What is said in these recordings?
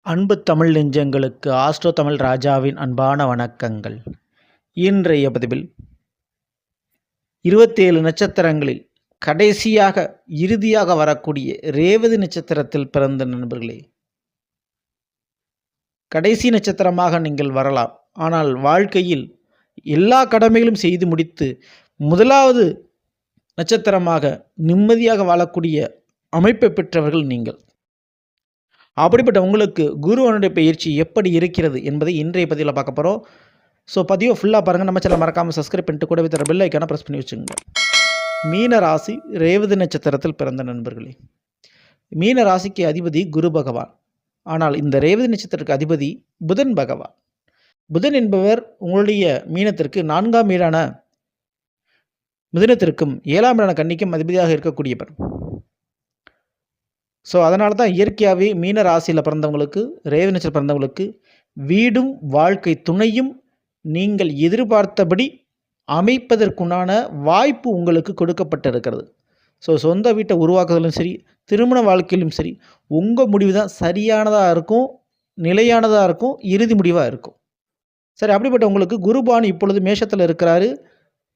அன்பு தமிழ் நெஞ்சங்களுக்கு ஆஸ்ட்ரோ தமிழ் ராஜாவின் அன்பான வணக்கங்கள். இன்றைய பதிவில் 27 நட்சத்திரங்களில் கடைசியாக இறுதியாக வரக்கூடிய ரேவதி நட்சத்திரத்தில் பிறந்த நண்பர்களே, கடைசி நட்சத்திரமாக நீங்கள் வரலாம். ஆனால் வாழ்க்கையில் எல்லா கடமைகளும் செய்து முடித்து முதலாவது நட்சத்திரமாக நிம்மதியாக வாழக்கூடிய அமைப்பை பெற்றவர்கள் நீங்கள். அப்படிப்பட்ட உங்களுக்கு குருவனுடைய பயிற்சி எப்படி இருக்கிறது என்பதை இன்றைய பதிவில் பார்க்க போகிறோம். ஸோ பதிவை ஃபுல்லாக பாருங்கள். நம்ம சேனல் மறக்காமல் சப்ஸ்கிரைப் பண்ணிட்டு கூடவே தர பெல் ஐக்கான ப்ரெஸ் பண்ணி வச்சுங்க. மீன ராசி ரேவதி நட்சத்திரத்தில் பிறந்த நண்பர்களே, மீன ராசிக்கு அதிபதி குரு பகவான். ஆனால் இந்த ரேவதி நட்சத்திரத்துக்கு அதிபதி புதன் பகவான். புதன் என்பவர் உங்களுடைய மீனத்திற்கு 4ஆம் வீடான மிதுனத்திற்கும் 7ஆம் வீடான கன்னிக்கும் அதிபதியாக இருக்கக்கூடியவர். ஸோ அதனால தான் இயற்கையாகவே மீன ராசியில் பிறந்தவங்களுக்கு, ரேவதி நட்சத்திரம் பிறந்தவங்களுக்கு வீடும் வாழ்க்கை துணையும் நீங்கள் எதிர்பார்த்தபடி அமைப்பதற்குண்டான வாய்ப்பு உங்களுக்கு கொடுக்கப்பட்டிருக்கிறது. ஸோ சொந்த வீட்டை உருவாக்குறதுலும் சரி, திருமண வாழ்க்கையிலும் சரி, உங்கள் முடிவு தான் சரியானதாக இருக்கும், நிலையானதாக இருக்கும், இறுதி முடிவாக இருக்கும். சரி, அப்படிப்பட்ட உங்களுக்கு குருபான் இப்பொழுது மேஷத்தில் இருக்கிறாரு.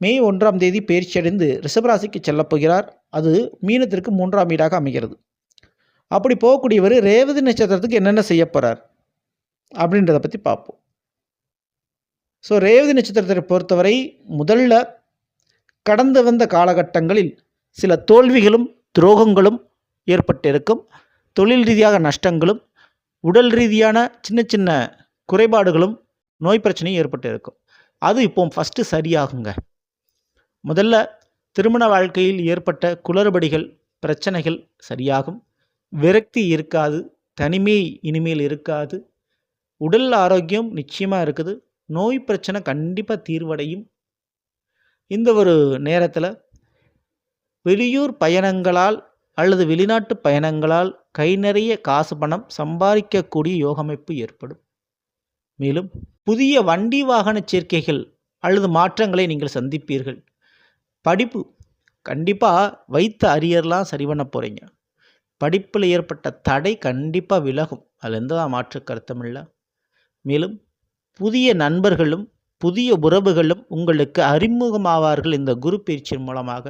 மே 1ஆம் தேதி பயிற்சி அடைந்து ரிஷபராசிக்கு செல்லப் போகிறார். அது மீனத்திற்கு 3ஆம் வீடாக அமைகிறது. அப்படி போகக்கூடியவர் ரேவதி நட்சத்திரத்துக்கு என்னென்ன செய்ய போகிறார் அப்படின்றத பற்றி பார்ப்போம். ஸோ ரேவதி நட்சத்திரத்தை பொறுத்தவரை முதல்ல கடந்து வந்த காலகட்டங்களில் சில தோல்விகளும் துரோகங்களும் ஏற்பட்டிருக்கும். தொழில் ரீதியாக நஷ்டங்களும், உடல் ரீதியான சின்ன சின்ன குறைபாடுகளும், நோய் பிரச்சனையும் ஏற்பட்டு இருக்கும். அது இப்போ ஃபஸ்ட்டு சரியாகுங்க. முதல்ல திருமண வாழ்க்கையில் ஏற்பட்ட குளறுபடிகள், பிரச்சனைகள் சரியாகும். விரக்தி இருக்காது, தனிமை இனிமேல் இருக்காது, உடல் ஆரோக்கியம் நிச்சயமாக இருக்குது, நோய் பிரச்சனை கண்டிப்பாக தீர்வடையும். இந்த ஒரு நேரத்தில் வெளியூர் பயணங்களால் அல்லது வெளிநாட்டு பயணங்களால் கை நிறைய காசு பணம் சம்பாதிக்கக்கூடிய யோகமைப்பு ஏற்படும். மேலும் புதிய வண்டி வாகன சேர்க்கைகள் அல்லது மாற்றங்களை நீங்கள் சந்திப்பீர்கள். படிப்பு கண்டிப்பாக வைத்த அரியர்லாம் சரி பண்ண போகிறீங்க. படிப்பில் ஏற்பட்ட தடை கண்டிப்பாக விலகும், அதில் எந்த மாற்று கருத்தும் இல்லை. மேலும் புதிய நண்பர்களும் புதிய உறவுகளும் உங்களுக்கு அறிமுகமாவார்கள் இந்த குரு பயிற்சியின் மூலமாக.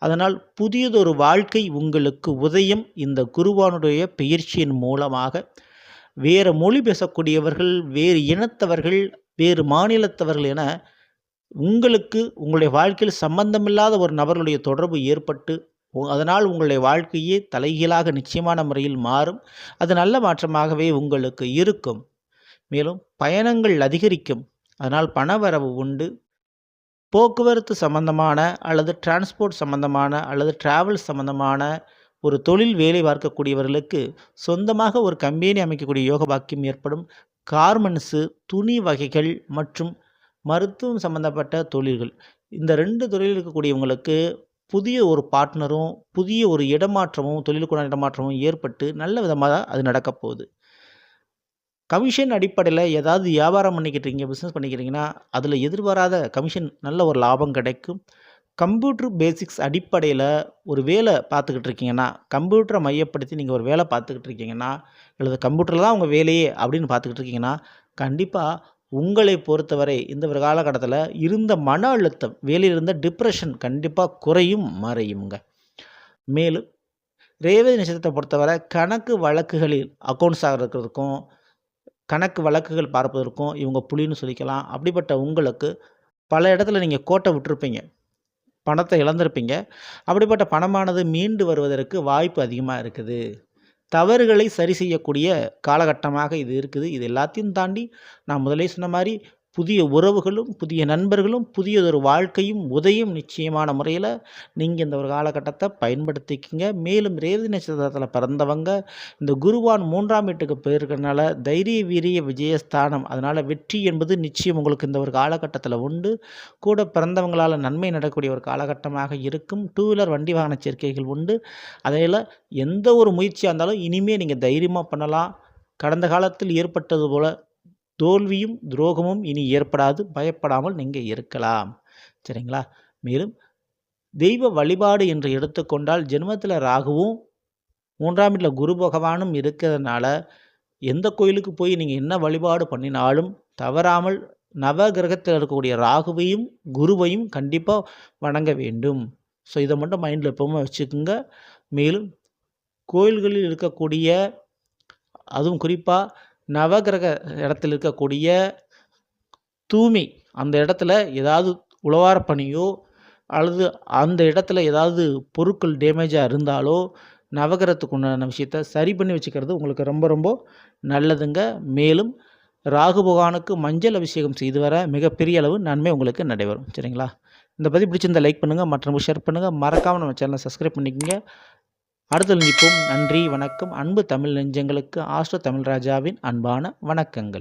அதனால் புதியதொரு வாழ்க்கை உங்களுக்கு உதயம் இந்த குருவானுடைய பயிற்சியின் மூலமாக. வேறு மொழி பேசக்கூடியவர்கள், வேறு இனத்தவர்கள், வேறு மாநிலத்தவர்கள் என உங்களுக்கு உங்களுடைய வாழ்க்கையில் சம்பந்தமில்லாத ஒரு நபர்களுடைய தொடர்பு ஏற்பட்டு அதனால் உங்களுடைய வாழ்க்கையே தலைகீழாக நிச்சயமான முறையில் மாறும். அது நல்ல மாற்றமாகவே உங்களுக்கு இருக்கும். மேலும் பயணங்கள் அதிகரிக்கும், அதனால் பணவரவு உண்டு. போக்குவரத்து சம்பந்தமான அல்லது டிரான்ஸ்போர்ட் சம்பந்தமான அல்லது டிராவல் சம்பந்தமான ஒரு தொழில் வேலை பார்க்கக்கூடியவர்களுக்கு சொந்தமாக ஒரு கம்பெனி அமைக்கக்கூடிய யோக பாக்கியம் ஏற்படும். கார்மெண்ட்ஸு, துணி வகைகள் மற்றும் மருத்துவம் சம்பந்தப்பட்ட தொழில்கள், இந்த 2 தொழில் இருக்கக்கூடியவங்களுக்கு புதிய ஒரு பார்ட்னரும் புதிய ஒரு இடமாற்றமும், தொழிலுக்குண்டான இடமாற்றமும் ஏற்பட்டு நல்ல விதமாக அது நடக்க போகுது. கமிஷன் அடிப்படையில் ஏதாவது வியாபாரம் பண்ணிக்கிட்டீங்க, பிஸ்னஸ் பண்ணிக்கிறீங்கன்னா அதில் எதிர்பாராத கமிஷன், நல்ல ஒரு லாபம் கிடைக்கும். கம்ப்யூட்டர் பேசிக்ஸ் அடிப்படையில் ஒரு வேலை பார்த்துக்கிட்டு இருக்கீங்கன்னா, கம்ப்யூட்டரை மையப்படுத்தி நீங்கள் ஒரு வேலை பார்த்துக்கிட்டு இருக்கீங்கன்னா, அல்லது கம்ப்யூட்டரில் தான் உங்கள் வேலையே அப்படின்னு பார்த்துக்கிட்டு இருக்கீங்கன்னா, கண்டிப்பாக உங்களை பொறுத்தவரை இந்த ஒரு காலகட்டத்தில் இருந்த மன அழுத்தம், வேலையில் இருந்த டிப்ரெஷன் கண்டிப்பாக குறையும், மறையுங்க. மேலும் ரேவதி நட்சத்திரத்தை பொறுத்தவரை கணக்கு வழக்குகளில் அக்கௌண்ட்ஸாக இருக்கிறதுக்கும், கணக்கு வழக்குகள் பார்ப்பதற்கும் இவங்க புலின்னு சொல்லிக்கலாம். அப்படிப்பட்ட உங்களுக்கு பல இடத்துல நீங்கள் கோட்டை விட்டுருப்பீங்க, பணத்தை இழந்திருப்பீங்க. அப்படிப்பட்ட பணமானது மீண்டு வருவதற்கு வாய்ப்பு அதிகமாக இருக்குது. தவறுகளை சரி செய்யக்கூடிய காலகட்டமாக இது இருக்குது. இது எல்லாத்தையும் தாண்டி நான் முதலே சொன்ன மாதிரி புதிய உறவுகளும் புதிய நண்பர்களும் புதியதொரு வாழ்க்கையும் உதயம் நிச்சயமான முறையில் நீங்கள் இந்த ஒரு காலகட்டத்தை பயன்படுத்திக்கிங்க. மேலும் ரேவதி நட்சத்திரத்தில் பிறந்தவங்க இந்த குருவான் 3ஆம் வீட்டுக்கு போயிருக்கிறதுனால தைரிய வீரிய விஜயஸ்தானம், அதனால் வெற்றி என்பது நிச்சயம் உங்களுக்கு இந்த ஒரு காலகட்டத்தில் உண்டு. கூட பிறந்தவங்களால் நன்மை நடக்கக்கூடிய ஒரு காலகட்டமாக இருக்கும். 2 வீலர் வண்டி வாகன சேர்க்கைகள் உண்டு. அதில் எந்த ஒரு முயற்சியாக இருந்தாலும் இனிமேல் நீங்கள் தைரியமாக பண்ணலாம். கடந்த காலத்தில் ஏற்பட்டது போல் தோல்வியும் துரோகமும் இனி ஏற்படாது, பயப்படாமல் நீங்கள் இருக்கலாம். சரிங்களா? மேலும் தெய்வ வழிபாடு என்று எடுத்துக்கொண்டால் ஜென்மத்தில் ராகுவும் 3ஆம் வீட்டில் குரு பகவானும் இருக்கிறதுனால எந்த கோயிலுக்கு போய் நீங்கள் என்ன வழிபாடு பண்ணினாலும் தவறாமல் நவகிரகத்தில் இருக்கக்கூடிய ராகுவையும் குருவையும் கண்டிப்பாக வணங்க வேண்டும். ஸோ இதை மட்டும் மைண்டில் எப்பவுமே வச்சுக்கோங்க. மேலும் கோயில்களில் இருக்கக்கூடிய அதுவும் குறிப்பாக நவகிரக இடத்தில் இருக்கக்கூடிய தூய்மை, அந்த இடத்துல ஏதாவது உழவார பணியோ அல்லது அந்த இடத்துல ஏதாவது பொருட்கள் டேமேஜாக இருந்தாலோ நவகிரகத்துக்கு உண்டான விஷயத்தை சரி பண்ணி வச்சுக்கிறது உங்களுக்கு ரொம்ப ரொம்ப நல்லதுங்க. மேலும் ராகு பகவானுக்கு மஞ்சள் அபிஷேகம் செய்து வர மிகப்பெரிய அளவு நன்மை உங்களுக்கு நடைபெறும். சரிங்களா? இந்த பதிவு பிடிச்சிருந்தால் லைக் பண்ணுங்கள், மற்றவங்களுக்கு ஷேர் பண்ணுங்கள், மறக்காமல் நம்ம சேனலை சப்ஸ்கிரைப் பண்ணிக்கோங்க. அடுத்த நிற்போம். நன்றி, வணக்கம். அன்பு தமிழ் நெஞ்சங்களுக்கு ஆஸ்ட்ரோ தமிழ் ராஜாவின் அன்பான வணக்கங்கள்.